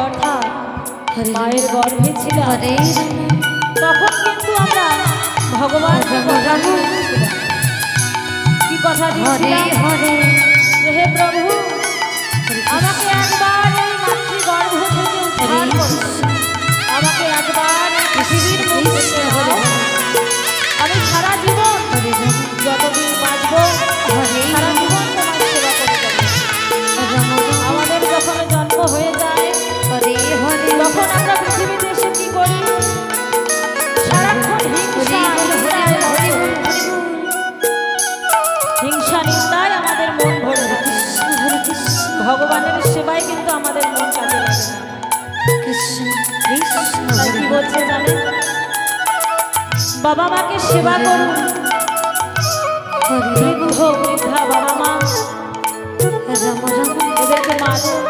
অর্থাৎ মায়ের গর্ভে ছিলাম তখন কিন্তু আমরা ভগবান কি কথা দিয়েছিলাম, হে প্রভু আমাকে একবার এই মাতৃগর্ভ থেকে উদ্ধার করুন, আমাকে একবার পৃথিবীর মুখ দেখতে দাও, আমি সারা জীবন যতদিন বাঁচব সারা জীবন তোমার সেবা করে যাব। আমাদের যখন জন্ম হয়ে যায় তখন আমরা পৃথিবীতে এসে কি করি, সারাক্ষণ হিংসা নিন্দায় আমাদের মন ভরে থাকে, ভগবানের সেবায় কিন্তু আমাদের মন কাজে লাগে না। কি বলছে জানেন, বাবা মাকে সেবা করুন, বৃদ্ধ বৃদ্ধা বাবা মা এদেরকে মানুন,